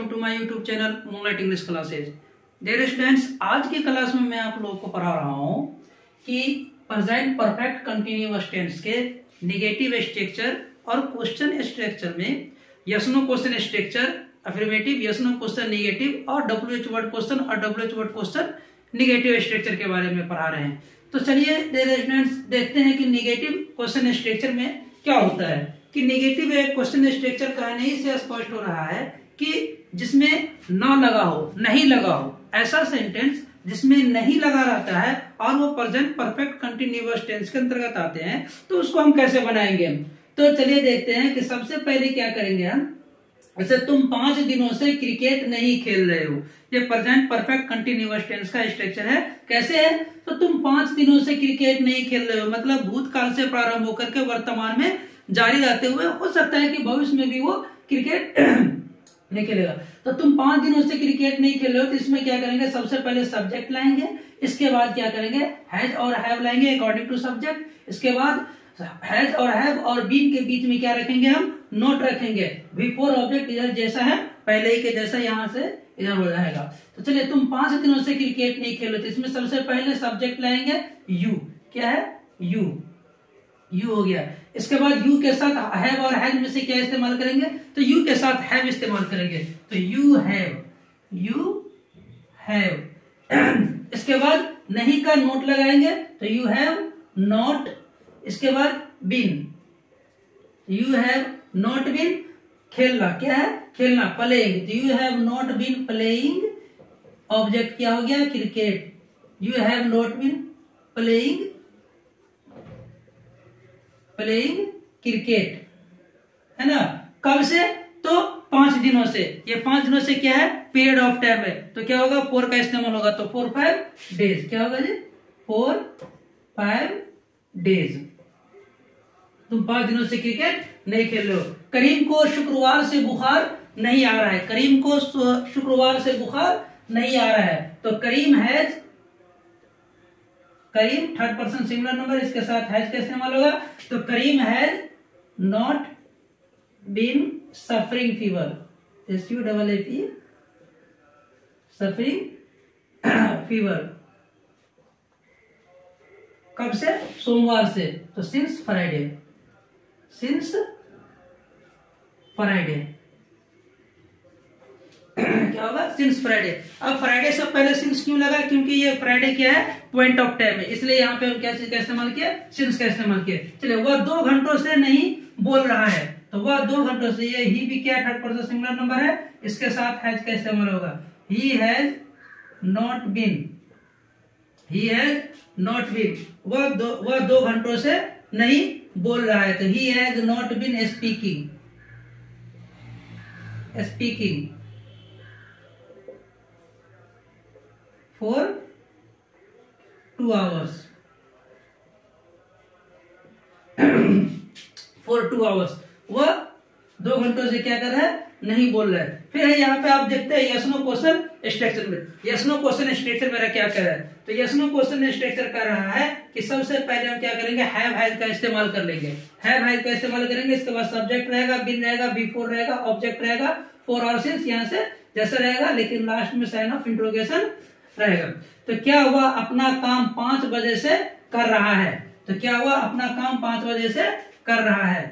Welcome to my YouTube channel moonlight English classes. Dear students, आज की class में मैं आप लोगों को पढ़ा रहा हूं कि प्रेजेंट परफेक्ट कंटिन्यूअस टेंस के नेगेटिव स्ट्रक्चर और क्वेश्चन स्ट्रक्चर में yes no question structure, affirmative, yes no question negative और WH वर्ड क्वेश्चन और WH word question negative structure के बारे में पढ़ा रहे हैं। तो चलिए डियर स्टूडेंट्स देखते हैं कि नेगेटिव क्वेश्चन स्ट्रक्चर में क्या होता है। कि नेगेटिव क्वेश्चन स्ट्रक्चर कहने ही से स्पष्ट हो रहा है कि जिसमें ना लगा हो, नहीं लगा हो, ऐसा सेंटेंस जिसमें नहीं लगा रहता है और वो प्रेजेंट परफेक्ट कंटिन्यूअस टेंस के अंतर्गत आते हैं, तो उसको हम कैसे बनाएंगे। तो चलिए देखते हैं कि सबसे पहले क्या करेंगे हम। जैसे तुम 5 दिनों से क्रिकेट नहीं खेल रहे हो, ये प्रेजेंट परफेक्ट कंटिन्यूअस टेंस का स्ट्रक्चर है। कैसे है? तो तुम 5 दिनों से क्रिकेट नहीं खेल रहे हो, मतलब भूतकाल से प्रारंभ होकर के वर्तमान में जारी रहते हुए हो सकता है कि भविष्य में भी वो क्रिकेट नहीं खेलेगा। तो तुम 5 दिनों से क्रिकेट नहीं खेल रहे हो, तो इसमें क्या करेंगे, सबसे पहले सब्जेक्ट लाएंगे, इसके बाद क्या करेंगे, हैज और हैव लाएंगे अकॉर्डिंग टू सब्जेक्ट। इसके बाद हैज और हैव और बीन के बीच में क्या रखेंगे, हम नोट रखेंगे। बिफोर ऑब्जेक्ट इधर जैसा है, पहले ही के जैसा यहाँ से इधर हो जाएगा। तो चलिए तुम 5 दिनों से क्रिकेट नहीं खेलो, तो इसमें सबसे पहले सब्जेक्ट लाएंगे यू। क्या है? यू। यू हो गया। इसके बाद यू के साथ हैव और हैज में से क्या इस्तेमाल करेंगे, तो यू के साथ हैव इस्तेमाल करेंगे। तो यू हैव, यू हैव। इसके बाद नहीं का नोट लगाएंगे, तो यू हैव नॉट। इसके बाद been, you have not been खेलना। क्या है? खेलना, प्लेइंग। तो you have not been playing, object क्या हो गया, cricket. You have not been playing cricket, है ना। कब से? तो 5 दिनों से। ये 5 दिनों से क्या है, पीरियड ऑफ टाइम है, तो क्या होगा, 4 का इस्तेमाल होगा। तो 4-5 डेज। क्या होगा जी? 4-5 डेज। तुम 5 दिनों से क्रिकेट नहीं खेल रहे हो। करीम को शुक्रवार से बुखार नहीं आ रहा है, करीम को शुक्रवार से बुखार नहीं आ रहा है। तो Karim has, Karim third person singular number, इसके साथ हैज का इस्तेमाल होगा। तो Karim has not been suffering fever, SUFF, suffering fever. कब से? सोमवार से। तो सिंस फ्राइडे, सिंस फ्राइडे। क्या होगा, सिंस फ्राइडे। अब फ्राइडे से पहले सिंस क्यों लगा, क्योंकि ये फ्राइडे क्या है, पॉइंट ऑफ टाइम है, इसलिए यहाँ पे हम क्या चीज का इस्तेमाल किया, सिंस का इस्तेमाल किया। चलिए वह 2 घंटों से नहीं बोल रहा है, तो वह 2 घंटों से, ये ही भी क्या थर्ड पर्सन सिंगुलर नंबर है, इसके साथ हैज का इस्तेमाल होगा। He has not been, he has not been, वह 2 घंटों से नहीं बोल रहा है। तो he has not been speaking for 2 hours for 2 hours। वह 2 घंटों से क्या कर रहा है, नहीं बोल रहा है। फिर है यहाँ पे आप देखते हैं यस नो क्वेश्चन स्ट्रक्चर में। यस नो क्वेश्चन स्ट्रक्चर मेरा क्या कर रहा है, तो यस नो क्वेश्चन स्ट्रक्चर कर रहा है कि सबसे पहले हम क्या करेंगे, हैव हैज का इस्तेमाल कर लेंगे। हैव हैज का इस्तेमाल करेंगे, इसके बाद सब्जेक्ट रहेगा, बिन रहेगा, बिफोर रहेगा, ऑब्जेक्ट रहेगा, फॉर और सिंस यहाँ से जैसा रहेगा, लेकिन लास्ट में साइन ऑफ इंट्रोगेशन रहेगा। तो क्या हुआ, अपना काम 5 बजे से कर रहा है। तो क्या हुआ, अपना काम 5 बजे से कर रहा है।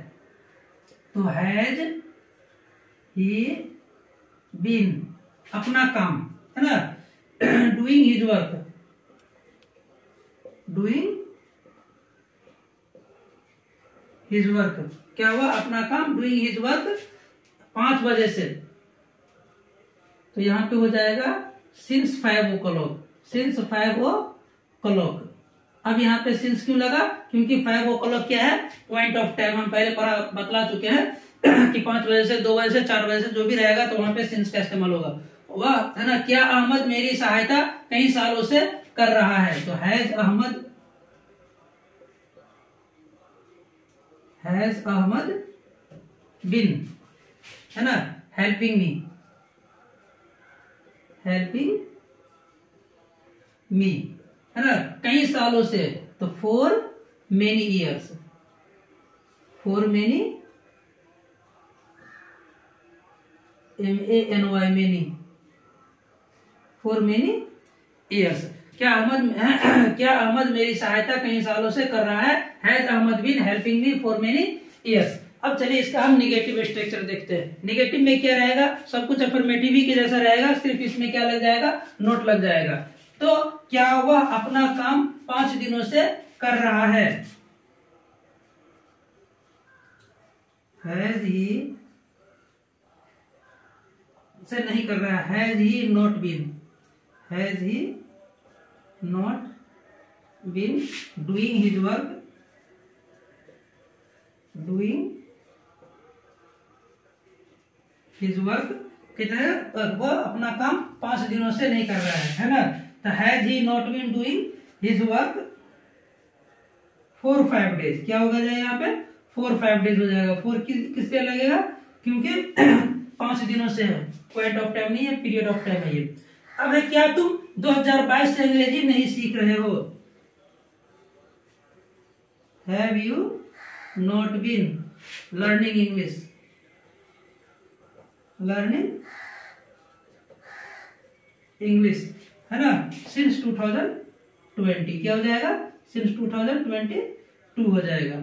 तो हैज ही बीन, अपना काम, है ना, doing his work, doing his work. क्या हुआ, अपना काम डूइंग हिज वर्क 5 बजे से। तो यहां पे हो जाएगा सिंस 5 o'clock, सिंस 5 o'clock। अब यहाँ पे सिंस क्यों लगा, क्योंकि 5 o'clock क्या है, पॉइंट ऑफ टाइम। हम पहले बतला चुके हैं कि 5 बजे से, 2 बजे से, 4 बजे से जो भी रहेगा, तो वहां पे सिंस का इस्तेमाल होगा। वह, है ना, क्या अहमद मेरी सहायता कई सालों से कर रहा है। तो हैज अहमद, हैज अहमद बिन, है ना, हेल्पिंग मी, हेल्पिंग मी, है ना, कई सालों से। तो for many years, for many MANY many, for many years. क्या अहमद मेरी सहायता कई सालों से कर रहा है। Has Ahmad been helping me for many years. अब चलिए इसका हम निगेटिव स्ट्रक्चर देखते हैं। निगेटिव में क्या रहेगा, सब कुछ अफर्मेटिव ही के जैसा रहेगा, सिर्फ इसमें क्या लग जाएगा, नोट लग जाएगा। तो क्या वह अपना काम 5 दिनों से कर रहा है। हैज ही से नहीं कर रहा है, has he not been, has he not been doing his work, doing his work, कितने वह अपना काम 5 दिनों से नहीं कर रहा है ना। तो has he not been doing his work for 5 days. क्या होगा जाए यहाँ पे, 4-5 डेज हो जाएगा। 4 किस पे लगेगा, क्योंकि 5 दिनों से है, पॉइंट ऑफ टाइम नहीं है, पीरियड ऑफ टाइम है ये। अब है क्या तुम 2022 से अंग्रेजी नहीं सीख रहे हो। Have you not been learning English, learning English, है ना, सिंस 2020। क्या हो जाएगा, सिंस 2022 हो जाएगा।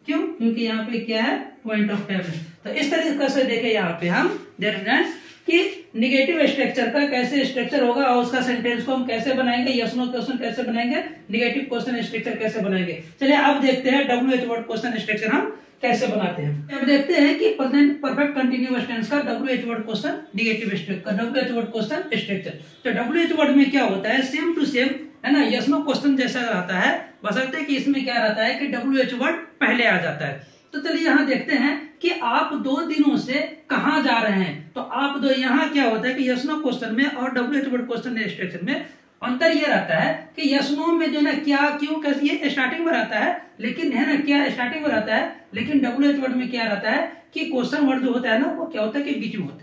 क्यों, क्योंकि यहाँ पे क्या है, पॉइंट ऑफ टाइम है। तो इस तरीके से देखे यहाँ पे हम डिफरेंस कि निगेटिव स्ट्रक्चर का कैसे स्ट्रक्चर होगा और उसका सेंटेंस को हम कैसे बनाएंगे, यस नो क्वेश्चन कैसे बनाएंगे, निगेटिव क्वेश्चन स्ट्रक्चर कैसे बनाएंगे। चलिए अब देखते हैं WH वर्ड क्वेश्चन स्ट्रक्चर हम कैसे बनाते हैं। अब देखते हैं कि प्रेजेंट परफेक्ट कंटिन्यूअस टेंस का WH word question negative structure, WH word question structure. तो WH वर्ड में क्या होता है, सेम टू सेम, है ना, यस नो क्वेश्चन जैसा रहता है, बशर्ते कि इसमें क्या रहता है कि WH वर्ड पहले आ जाता है। तो चलिए यहाँ देखते हैं कि आप 2 दिनों से कहाँ जा रहे हैं। तो आप दो, यहाँ क्या होता है कि यस नो क्वेश्चन में और WH वर्ड क्वेश्चन स्ट्रक्चर में अंतर ये रहता है कि यस नो में जो ना क्या, क्यों, कैसे, ये स्टार्टिंग में रहता है, लेकिन है ना क्या स्टार्टिंग में रहता है, लेकिन WH वर्ड में क्या रहता है कि क्वेश्चन वर्ड जो होता है ना, वो क्या होता है कि बीच में होता है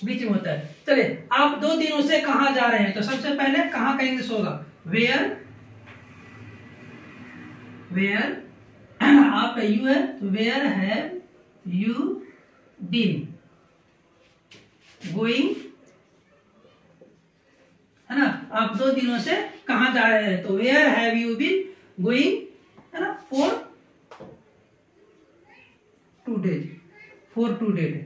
बीच में होता है। चलिए आप 2 दिनों से कहाँ जा रहे हैं, तो सबसे पहले कहाँ का इंग्लिश होगा, वेयर, वेयर आप यू है तो where have you been going, है ना। आप 2 दिनों से कहाँ जा रहे हैं, तो where have you been going, है ना, फॉर 2 डेज, फॉर 2 डेज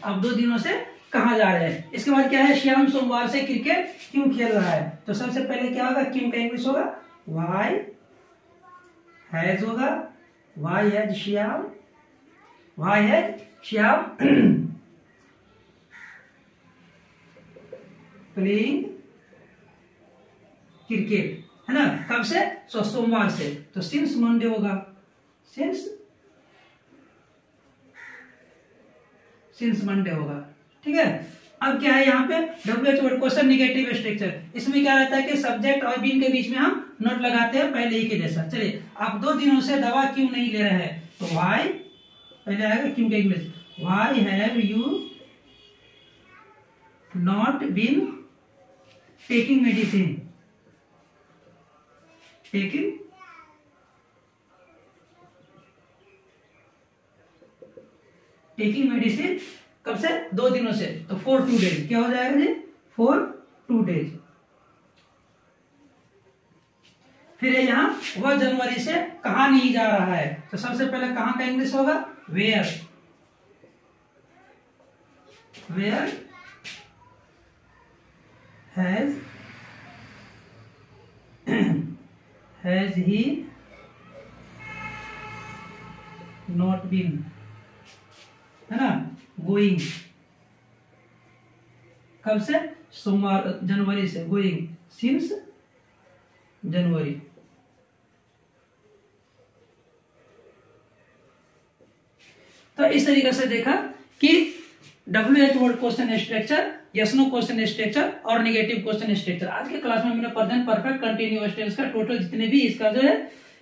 आप 2 दिनों से कहाँ जा रहे हैं। इसके बाद क्या है, श्याम सोमवार से क्रिकेट क्यों खेल रहा है। तो सबसे पहले क्या होगा, क्यों का इंग्लिश होगा वाई हैज होगा, why has Shyam, why has Shyam playing cricket, है ना, कब से, सोमवार से। तो सिंस मंडे होगा, सिंस मंडे होगा, ठीक है। अब क्या है यहाँ पे WH word question negative structure, इसमें क्या रहता है कि सब्जेक्ट और बीन के बीच में हम नोट लगाते हैं पहले ही के जैसा। चलिए आप 2 दिनों से दवा क्यों नहीं ले रहे हैं, तो व्हाई पहले आएगा, क्यों के English, why have you not been taking medicine, taking medicine कब से, 2 दिनों से। तो फॉर 2 डेज क्या हो जाएगा जी, फॉर 2 डेज। फिर यहाँ वह जनवरी से कहा नहीं जा रहा है, तो सबसे पहले कहाँ का इंग्लिश होगा, where, where has he not been, है ना, गोइंग, कब से, सोमवार, जनवरी से, गोइंग सिंस जनवरी। तो इस तरीके से देखा कि WH word question structure, yes no question structure और निगेटिव क्वेश्चन स्ट्रक्चर। आज के क्लास में मैंने प्रेजेंट परफेक्ट कंटिन्यूअस टेंस का टोटल जितने भी इसका जो है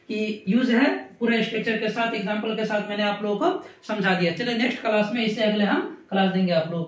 कि यूज है पूरे स्ट्रक्चर के साथ, एग्जांपल के साथ मैंने आप लोगों को समझा दिया। चलिए नेक्स्ट क्लास में इससे अगले हम क्लास देंगे आप लोग।